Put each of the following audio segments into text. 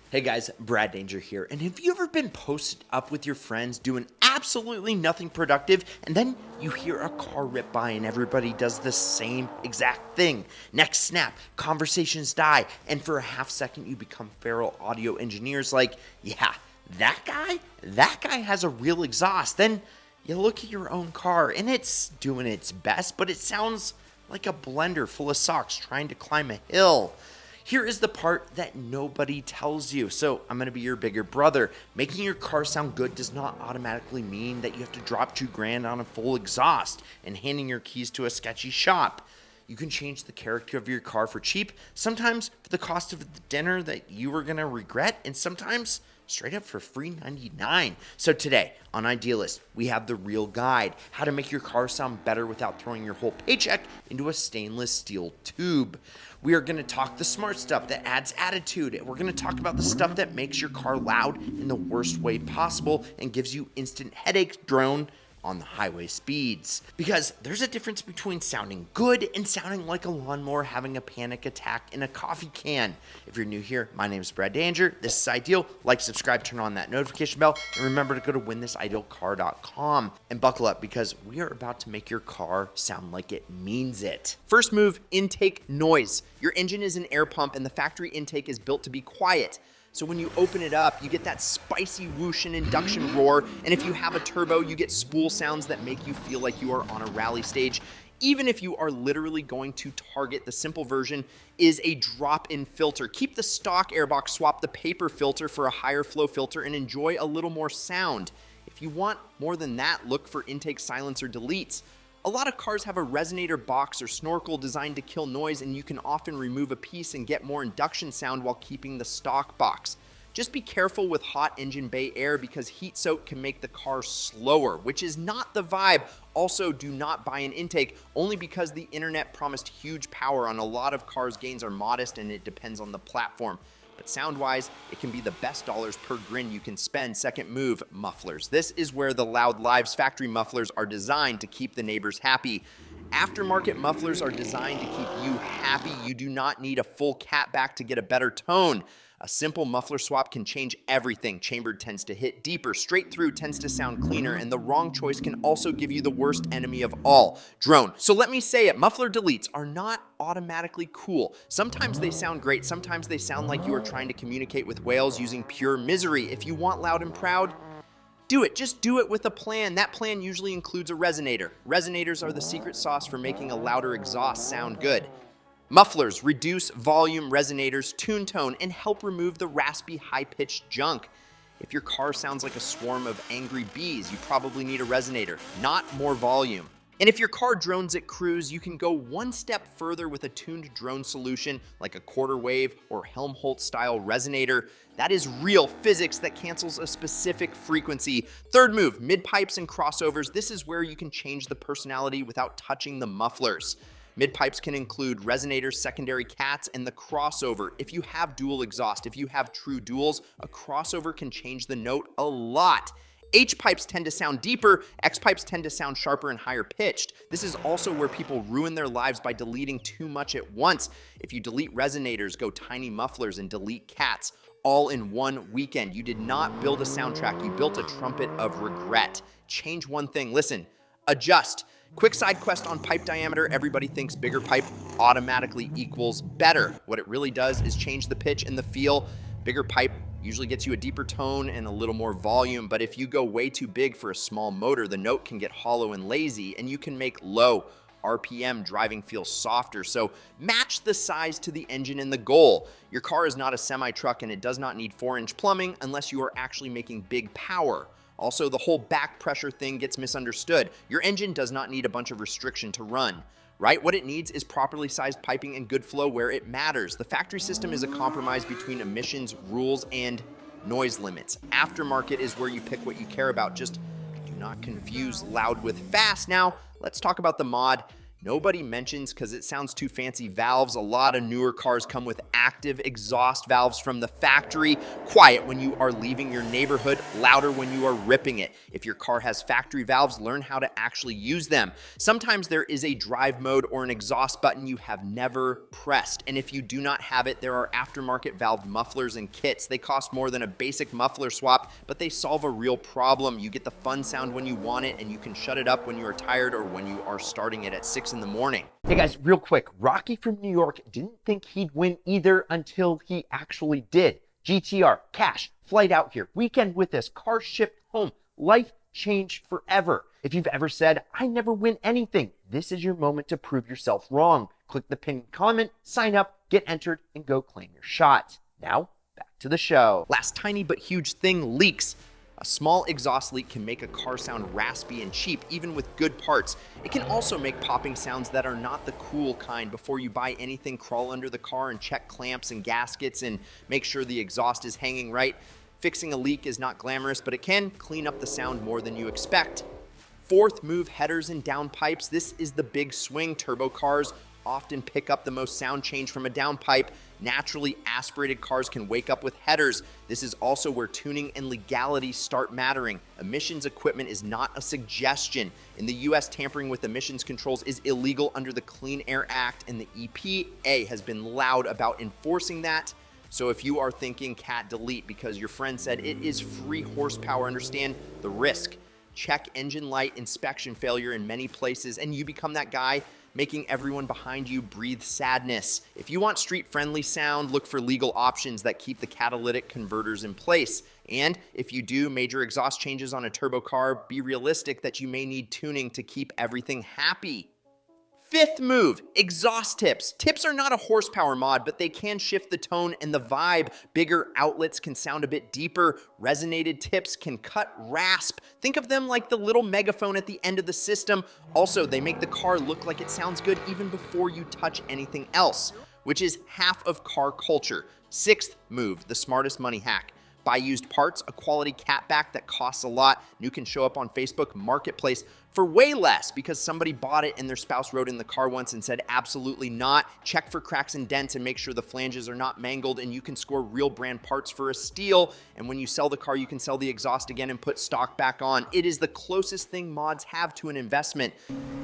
Hey guys, Brad Danger here, and have you ever been posted up with your friends doing absolutely nothing productive, and then you hear a car rip by and everybody does the same exact thing? Next snap, conversations die, and for a half second you become feral audio engineers like, yeah, that guy has a real exhaust. Then you look at your own car and it's doing its best, but it sounds like a blender full of socks trying to climb a hill. Here is the part that nobody tells you. So I'm going to be your bigger brother. Making your car sound good does not automatically mean that you have to drop $2,000 on a full exhaust and handing your keys to a sketchy shop. You can change the character of your car for cheap, sometimes for the cost of the dinner that you were going to regret, and sometimes straight up for free $99. So today on Idealist, we have the real guide, how to make your car sound better without throwing your whole paycheck into a stainless steel tube. We are going to talk the smart stuff that adds attitude. We're going to talk about the stuff that makes your car loud in the worst way possible and gives you instant headaches drone on the highway speeds. Because there's a difference between sounding good and sounding like a lawnmower having a panic attack in a coffee can. If you're new here, my name is Brad Danger. This is Ideal. Like, subscribe, turn on that notification bell, and remember to go to winthisIdealcar.com and buckle up because we are about to make your car sound like it means it. First move, intake noise. Your engine is an air pump and the factory intake is built to be quiet. So when you open it up, you get that spicy whoosh and induction roar. And if you have a turbo, you get spool sounds that make you feel like you are on a rally stage. Even if you are literally going to Target, the simple version is a drop-in filter. Keep the stock airbox, swap the paper filter for a higher flow filter, and enjoy a little more sound. If you want more than that, look for intake silencer deletes. A lot of cars have a resonator box or snorkel designed to kill noise, and you can often remove a piece and get more induction sound while keeping the stock box. Just be careful with hot engine bay air because heat soak can make the car slower, which is not the vibe. Also, do not buy an intake only because the internet promised huge power. On a lot of cars, gains are modest and it depends on the platform. But sound-wise, it can be the best dollars per grin you can spend. Second move, mufflers. This is where the Loud Lives factory mufflers are designed to keep the neighbors happy. Aftermarket mufflers are designed to keep you happy. You do not need a full catback to get a better tone. A simple muffler swap can change everything. Chambered tends to hit deeper, straight through tends to sound cleaner, and the wrong choice can also give you the worst enemy of all, drone. So let me say it, muffler deletes are not automatically cool. Sometimes they sound great, sometimes they sound like you are trying to communicate with whales using pure misery. If you want loud and proud, do it. Just do it with a plan. That plan usually includes a resonator. Resonators are the secret sauce for making a louder exhaust sound good. Mufflers reduce volume, resonators tune tone, and help remove the raspy, high-pitched junk. If your car sounds like a swarm of angry bees, you probably need a resonator, not more volume. And if your car drones at cruise, you can go one step further with a tuned drone solution like a quarter wave or Helmholtz-style resonator. That is real physics that cancels a specific frequency. Third move, midpipes and crossovers. This is where you can change the personality without touching the mufflers. Midpipes can include resonators, secondary cats, and the crossover. If you have dual exhaust, if you have true duals, a crossover can change the note a lot. H-pipes tend to sound deeper, X-pipes tend to sound sharper and higher pitched. This is also where people ruin their lives by deleting too much at once. If you delete resonators, go tiny mufflers and delete cats, all in one weekend. You did not build a soundtrack, you built a trumpet of regret. Change one thing, listen, adjust. Quick side quest on pipe diameter. Everybody thinks bigger pipe automatically equals better. What it really does is change the pitch and the feel. Bigger pipe usually gets you a deeper tone and a little more volume, but if you go way too big for a small motor, the note can get hollow and lazy, and you can make low RPM driving feel softer. So match the size to the engine and the goal. Your car is not a semi-truck and it does not need 4-inch plumbing unless you are actually making big power. Also, the whole back pressure thing gets misunderstood. Your engine does not need a bunch of restriction to run, right? What it needs is properly sized piping and good flow where it matters. The factory system is a compromise between emissions, rules, and noise limits. Aftermarket is where you pick what you care about. Just do not confuse loud with fast. Now, let's talk about the mod. Nobody mentions, because it sounds too fancy, valves. A lot of newer cars come with active exhaust valves from the factory. Quiet when you are leaving your neighborhood, louder when you are ripping it. If your car has factory valves, learn how to actually use them. Sometimes there is a drive mode or an exhaust button you have never pressed. And if you do not have it, there are aftermarket valve mufflers and kits. They cost more than a basic muffler swap, but they solve a real problem. You get the fun sound when you want it, and you can shut it up when you are tired or when you are starting it at 6 in the morning. Hey guys, real quick, Rocky from New York didn't think he'd win either until he actually did. GTR, cash, flight out here, weekend with us, car shipped home, life changed forever. If you've ever said, I never win anything, this is your moment to prove yourself wrong. Click the pinned comment, sign up, get entered, and go claim your shot. Now, back to the show. Last tiny but huge thing, leaks. A small exhaust leak can make a car sound raspy and cheap, even with good parts. It can also make popping sounds that are not the cool kind. Before you buy anything, crawl under the car and check clamps and gaskets and make sure the exhaust is hanging right. Fixing a leak is not glamorous, but it can clean up the sound more than you expect. Fourth, move headers and downpipes. This is the big swing. Turbo cars often pick up the most sound change from a downpipe. Naturally aspirated cars can wake up with headers. This is also where tuning and legality start mattering. Emissions equipment is not a suggestion. In the US, tampering with emissions controls is illegal under the Clean Air Act, and the EPA has been loud about enforcing that. So if you are thinking cat delete because your friend said it is free horsepower, understand the risk. Check engine light inspection failure in many places, and you become that guy making everyone behind you breathe sadness. If you want street-friendly sound, look for legal options that keep the catalytic converters in place. And if you do major exhaust changes on a turbo car, be realistic that you may need tuning to keep everything happy. Fifth move, exhaust tips. Tips are not a horsepower mod, but they can shift the tone and the vibe. Bigger outlets can sound a bit deeper. Resonated tips can cut rasp. Think of them like the little megaphone at the end of the system. Also, they make the car look like it sounds good even before you touch anything else, which is half of car culture. Sixth move, the smartest money hack. Buy used parts, a quality catback that costs a lot. You can show up on Facebook Marketplace for way less because somebody bought it and their spouse rode in the car once and said absolutely not. Check for cracks and dents and make sure the flanges are not mangled, and you can score real brand parts for a steal. And when you sell the car, you can sell the exhaust again and put stock back on. It is the closest thing mods have to an investment.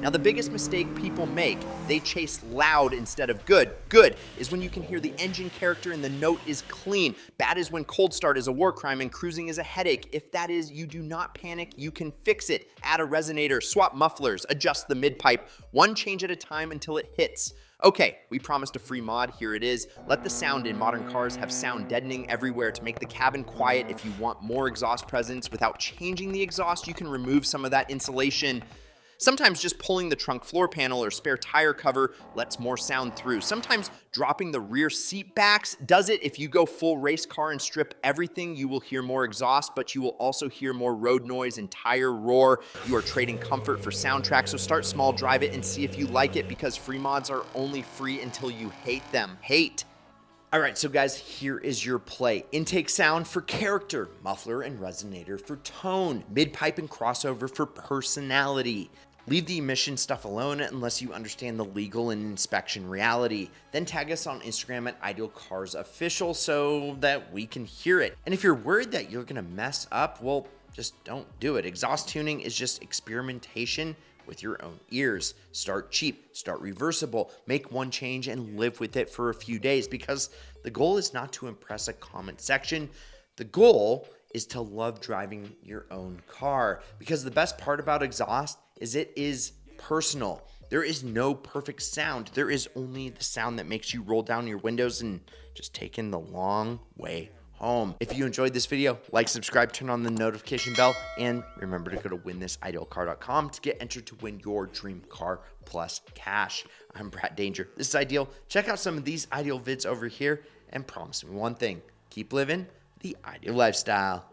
Now, the biggest mistake people make, they chase loud instead of good. Good is when you can hear the engine character and the note is clean. Bad is when cold start is a war crime and cruising is a headache. If that is, you do not panic, you can fix it. Add a resonator, swap mufflers, adjust the midpipe, one change at a time until it hits. Okay, we promised a free mod, here it is. Let the sound in modern cars have sound deadening everywhere to make the cabin quiet. If you want more exhaust presence without changing the exhaust, you can remove some of that insulation. Sometimes just pulling the trunk floor panel or spare tire cover lets more sound through. Sometimes dropping the rear seat backs does it. If you go full race car and strip everything, you will hear more exhaust, but you will also hear more road noise and tire roar. You are trading comfort for soundtrack, so start small, drive it, and see if you like it, because free mods are only free until you hate them. Hate. All right, so guys, here is your play. Intake sound for character, muffler and resonator for tone, midpipe and crossover for personality. Leave the emission stuff alone unless you understand the legal and inspection reality. Then tag us on Instagram at Ideal Cars Official so that we can hear it. And if you're worried that you're gonna mess up, well, just don't do it. Exhaust tuning is just experimentation with your own ears. Start cheap, start reversible, make one change and live with it for a few days, because the goal is not to impress a comment section. The goal is to love driving your own car, because the best part about exhaust is it is personal. There is no perfect sound. There is only the sound that makes you roll down your windows and just take in the long way home. If you enjoyed this video, like, subscribe, turn on the notification bell, and remember to go to winthisidealcar.com to get entered to win your dream car plus cash. I'm Brad Danger. This is Ideal. Check out some of these Ideal vids over here and promise me one thing: keep living the Ideal lifestyle.